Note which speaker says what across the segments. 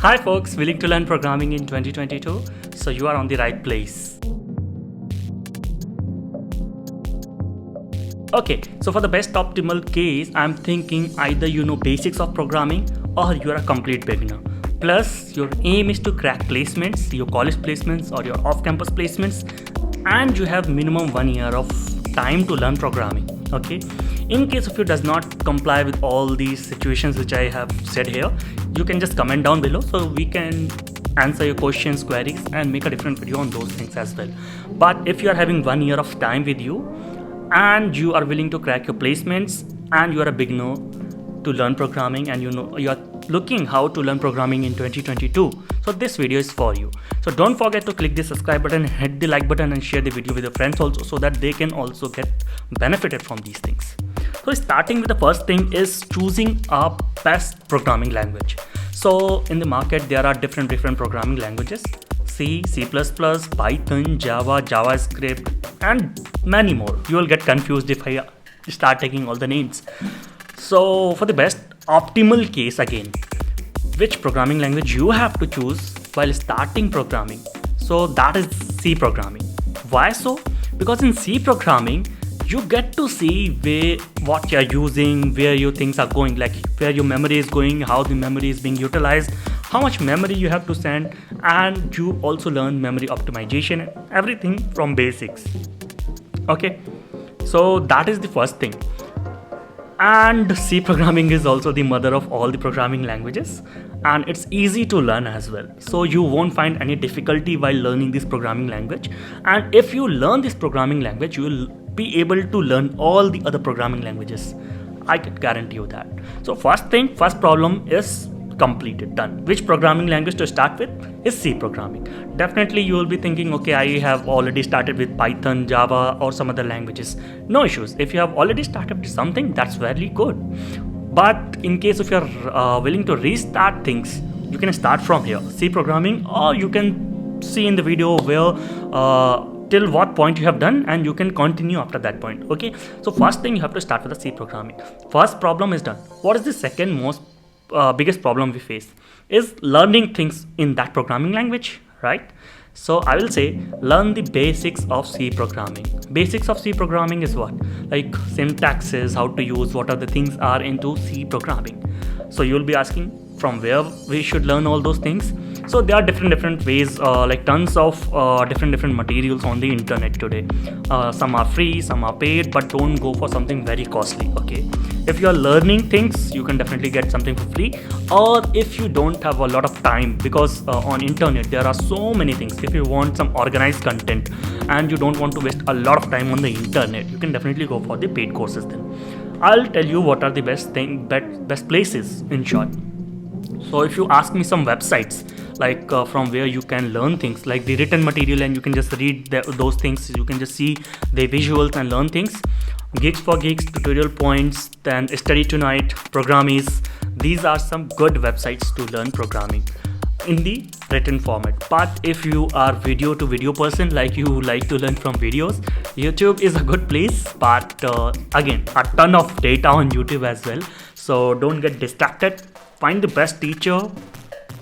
Speaker 1: Hi folks, willing to learn programming in 2022? So you are on the right place. Okay, so for the best optimal case, I'm thinking either you know basics of programming or you are a complete beginner. Plus, your aim is to crack placements, your college placements or your off-campus placements, and you have minimum 1 year of time to learn programming. Okay, in case if you does not comply with all these situations which I have said here, you can just comment down below so we can answer your questions, queries, and make a different video on those things as well. But if you are having 1 year of time with you and you are willing to crack your placements and you are a beginner to learn programming and you are looking how to learn programming in 2022, so this video is for you. So don't forget to click the subscribe button, hit the like button, and share the video with your friends also, so that they can also get benefited from these things. So starting with the first thing is choosing a best programming language. So in the market there are different programming languages: C, C++, Python, Java, JavaScript, and many more. You will get confused if I start taking all the names. So for the best optimal case, again, which programming language you have to choose while starting programming? So that is C programming. Why so? Because in C programming you get to see what you're using, where your things are going, like where your memory is going, how the memory is being utilized, how much memory you have to send, and you also learn memory optimization and everything from basics. Okay, so that is the first thing. And C programming is also the mother of all the programming languages, and it's easy to learn as well. So you won't find any difficulty while learning this programming language. And if you learn this programming language, you will be able to learn all the other programming languages. I can guarantee you that. So first problem is completed, done. Which programming language to start with is C programming. Definitely you will be thinking, okay, I have already started with Python, Java, or some other languages. No issues. If you have already started with something, that's very good. But in case if you're willing to restart things, you can start from here, C programming, or you can see in the video where till what point you have done, and you can continue after that point. Okay, so first thing you have to start with the C programming. First problem is done. What is the second most biggest problem we face is learning things in that programming language, right? So I will say learn the basics of C programming. Basics of C programming is what? Like syntaxes, how to use, what are the things are into C programming. So you will be asking from where we should learn all those things. So there are different ways, like tons of different materials on the internet today. Some are free, some are paid, but don't go for something very costly. Okay, if you are learning things, you can definitely get something for free. Or if you don't have a lot of time, because on internet there are so many things. If you want some organized content and you don't want to waste a lot of time on the internet, you can definitely go for the paid courses. Then I'll tell you what are the best places in short. So if you ask me some websites, like from where you can learn things, like the written material, and you can just read those things, you can just see the visuals and learn things. Geeks for Geeks, Tutorial Points, then Study Tonight, Programmies. These are some good websites to learn programming in the written format. But if you are video to video person, like you like to learn from videos, YouTube is a good place. But again, a ton of data on YouTube as well. So don't get distracted. Find the best teacher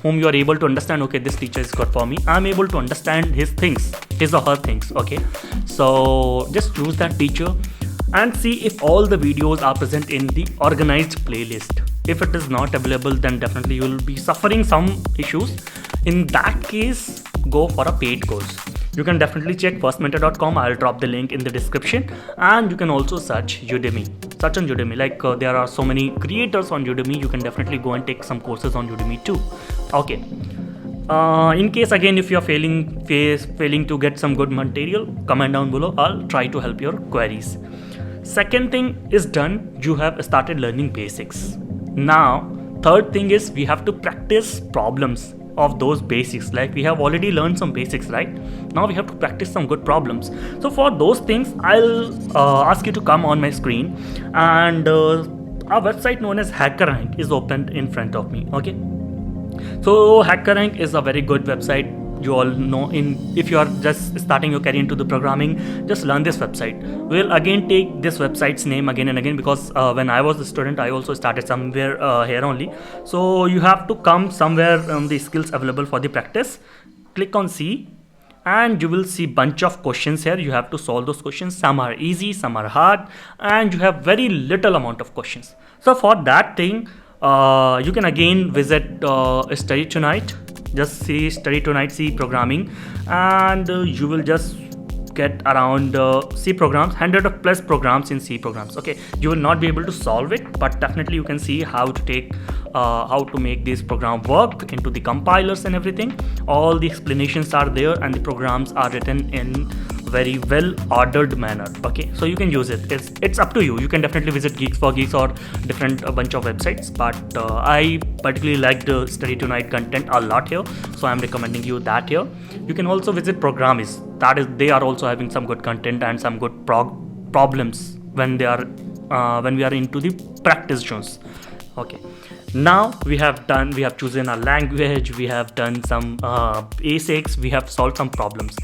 Speaker 1: whom you are able to understand. Okay, this teacher is good for me. I'm able to understand his or her things. Okay, so just choose that teacher and see if all the videos are present in the organized playlist. If it is not available, then definitely you will be suffering some issues. In that case, go for a paid course. You can definitely check firstmentor.com. I'll drop the link in the description, and you can also search Udemy. Search on Udemy, like there are so many creators on Udemy. You can definitely go and take some courses on Udemy too. Okay. In case again if you are failing to get some good material, comment down below. I'll try to help your queries. Second thing is done. You have started learning basics. Now third thing is we have to practice problems of those basics. Like we have already learned some basics, right? Now we have to practice some good problems. So for those things, I'll ask you to come on my screen, and a website known as HackerRank is opened in front of me. Okay, so HackerRank is a very good website you all know, if you are just starting your career into the programming, just learn this website. We'll again take this website's name again and again, because when I was a student, I also started somewhere here only. So you have to come somewhere the skills available for the practice. Click on C, and you will see bunch of questions here. You have to solve those questions. Some are easy, some are hard, and you have very little amount of questions. So for that thing, you can again visit Study Tonight. Just see Study Tonight C programming, and you will just get around C programs, 100 of plus programs in C programs. Okay, you will not be able to solve it, but definitely you can see how to make this program work into the compilers and everything. All the explanations are there, and the programs are written in very well ordered manner. Okay, so you can use it. It's up to you. You can definitely visit Geeks for Geeks or different bunch of websites, but I particularly like the Study Tonight content a lot here, so I'm recommending you that here. You can also visit Programmis. That is, they are also having some good content and some good problems when we are into the practice zones. Okay, now we have chosen a language, we have done some basics, we have solved some problems.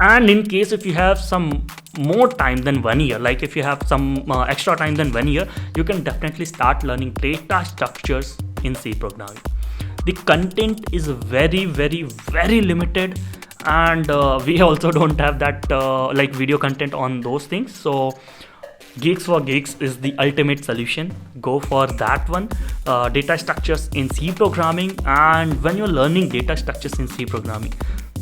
Speaker 1: And in case if you have some more time than 1 year, like if you have some extra time than 1 year, you can definitely start learning data structures in C programming. The content is very, very, very limited, and we also don't have that like video content on those things. So Geeks for Geeks is the ultimate solution. Go for that one. Data structures in C programming, and when you're learning data structures in C programming,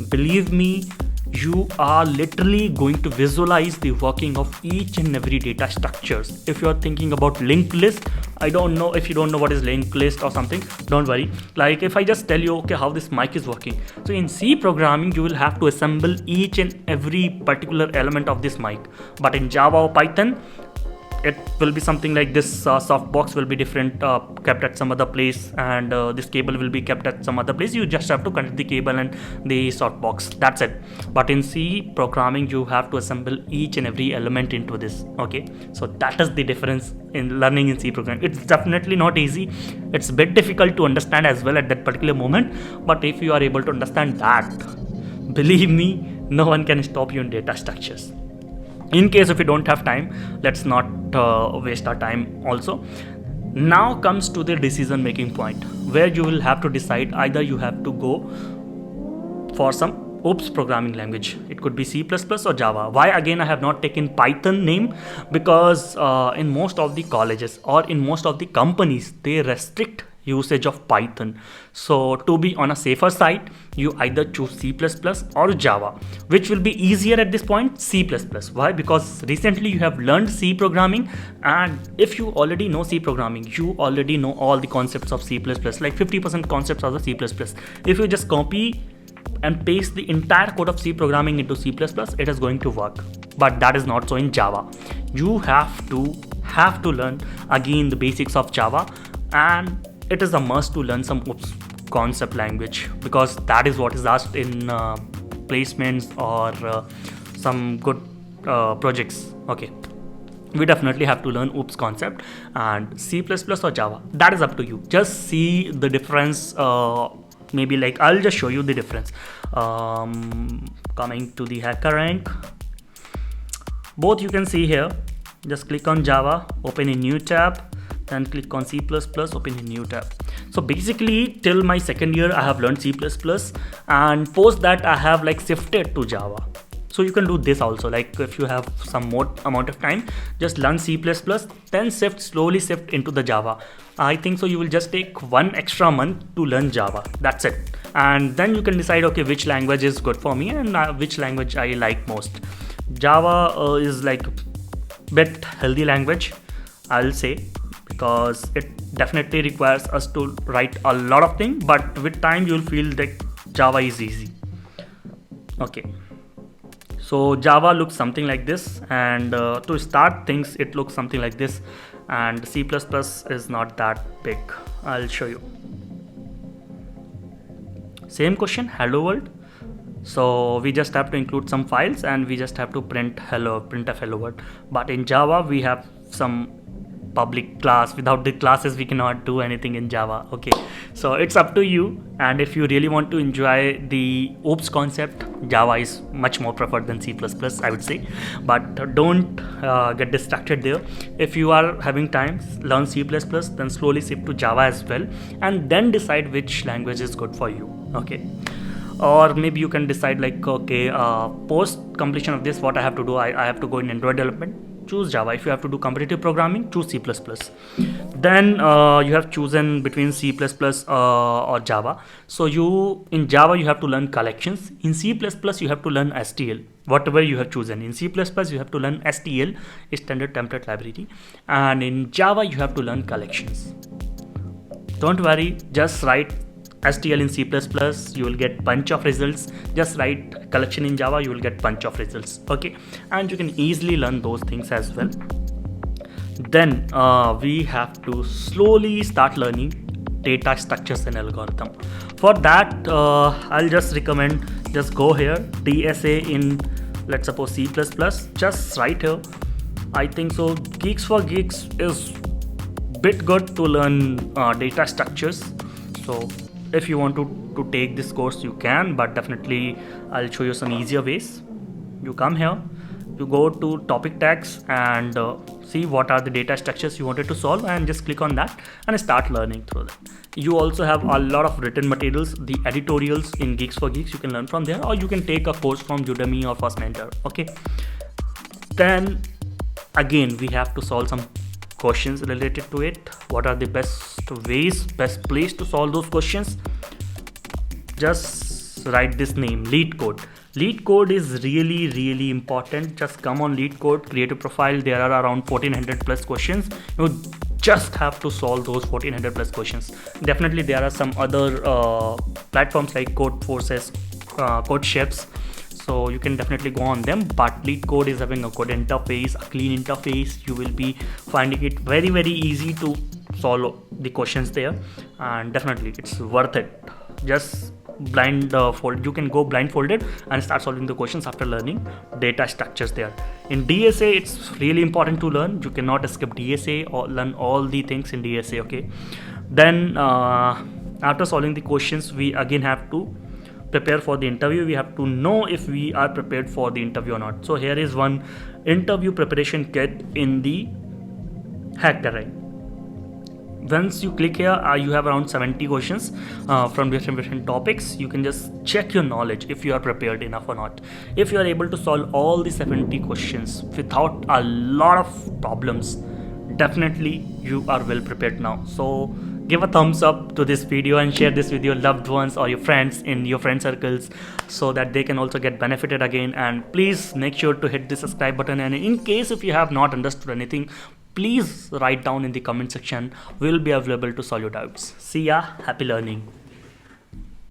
Speaker 1: believe me, you are literally going to visualize the working of each and every data structures. If you are thinking about linked list, I don't know if you don't know what is linked list or something, don't worry. Like if I just tell you, okay, how this mic is working. So in C programming, you will have to assemble each and every particular element of this mic. But in Java or Python, it will be something like this. Softbox will be different, kept at some other place, and this cable will be kept at some other place. You just have to connect the cable and the softbox, that's it. But in C programming, you have to assemble each and every element into this. Okay, so that is the difference in learning in C programming. It's definitely not easy. It's a bit difficult to understand as well at that particular moment, but if you are able to understand that, believe me, no one can stop you in data structures. In case if you don't have time, let's not waste our time also. Now comes to the decision making point, where you will have to decide either you have to go for some OOPS programming language. It could be C++ or Java. Why again I have not taken Python name? Because in most of the colleges or in most of the companies, they restrict usage of Python. So to be on a safer side, you either choose C++ or Java. Which will be easier at this point? C++. Why? Because recently you have learned C programming, and if you already know C programming, you already know all the concepts of C++, like 50% concepts of the C++. If you just copy and paste the entire code of C programming into C++, it is going to work. But that is not so in Java. You have to learn again the basics of Java, and it is a must to learn some OOPS concept language, because that is what is asked in placements or some good projects. Okay, we definitely have to learn OOPS concept. And C++ or Java, that is up to you. Just see the difference. Maybe like I'll just show you the difference. Coming to the HackerRank, both you can see here. Just click on Java, open a new tab, then click on C++, open a new tab. So basically till my second year I have learned C++, and post that I have like shifted to Java. So you can do this also, like if you have some more amount of time, just learn C++, then slowly shift into the Java. I think so you will just take 1 extra month to learn Java, that's it. And then you can decide, okay, which language is good for me and which language I like most. Java is like bit healthy language, I'll say, because it definitely requires us to write a lot of things, but with time you'll feel that Java is easy. Okay, so Java looks something like this, and to start things it looks something like this, and C++ is not that big. I'll show you. Same question, hello world. So we just have to include some files and we just have to print hello, printf hello world. But in Java we have some public class. Without the classes we cannot do anything in Java. Okay, so it's up to you, and if you really want to enjoy the OOPS concept, Java is much more preferred than C++, I would say. But don't get distracted there. If you are having time, learn C++, then slowly shift to Java as well, and then decide which language is good for you. Okay, or maybe you can decide like, okay, post completion of this, what I have to do, I have to go in Android development, choose Java. If you have to do competitive programming, choose C++. Then you have chosen between C++ or Java. So in Java you have to learn collections. In C++ you have to learn STL. Whatever you have chosen. In C++ you have to learn STL, standard template library, and in Java you have to learn collections. Don't worry, just write STL in C++, you will get bunch of results. Just write collection in Java, you will get bunch of results. Okay, and you can easily learn those things as well. Then we have to slowly start learning data structures and algorithm. For that, I'll just recommend, just go here, DSA in, let's suppose C++, just write here. I think so Geeks for Geeks is bit good to learn data structures. So if you want to take this course, you can, but definitely I'll show you some easier ways. You come here, you go to topic tags and see what are the data structures you wanted to solve, and just click on that and start learning through that. You also have a lot of written materials, the editorials in Geeks for Geeks, you can learn from there, or you can take a course from Udemy or First Mentor. Okay, then again we have to solve some questions related to it. What are the best place to solve those questions? Just write this name, LeetCode. LeetCode is really important. Just come on LeetCode, create a profile. There are around 1400 plus questions. You just have to solve those 1400 plus questions. Definitely there are some other platforms like Codeforces, Codeships, so you can definitely go on them, but LeetCode is having a good interface, a clean interface. You will be finding it very easy to solve the questions there, and definitely it's worth it. Just you can go blindfolded and start solving the questions after learning data structures there. In DSA it's really important to learn. You cannot skip DSA or learn all the things in DSA. Okay, then after solving the questions, we again have to prepare for the interview. We have to know if we are prepared for the interview or not. So here is one interview preparation kit in the HackerRank. Once you click here, you have around 70 questions from different topics. You can just check your knowledge if you are prepared enough or not. If you are able to solve all the 70 questions without a lot of problems, definitely you are well prepared now. So give a thumbs up to this video and share this with your loved ones or your friends in your friend circles, so that they can also get benefited again. And please make sure to hit the subscribe button, and in case if you have not understood anything, please write down in the comment section. We'll be available to solve your doubts. See ya, happy learning.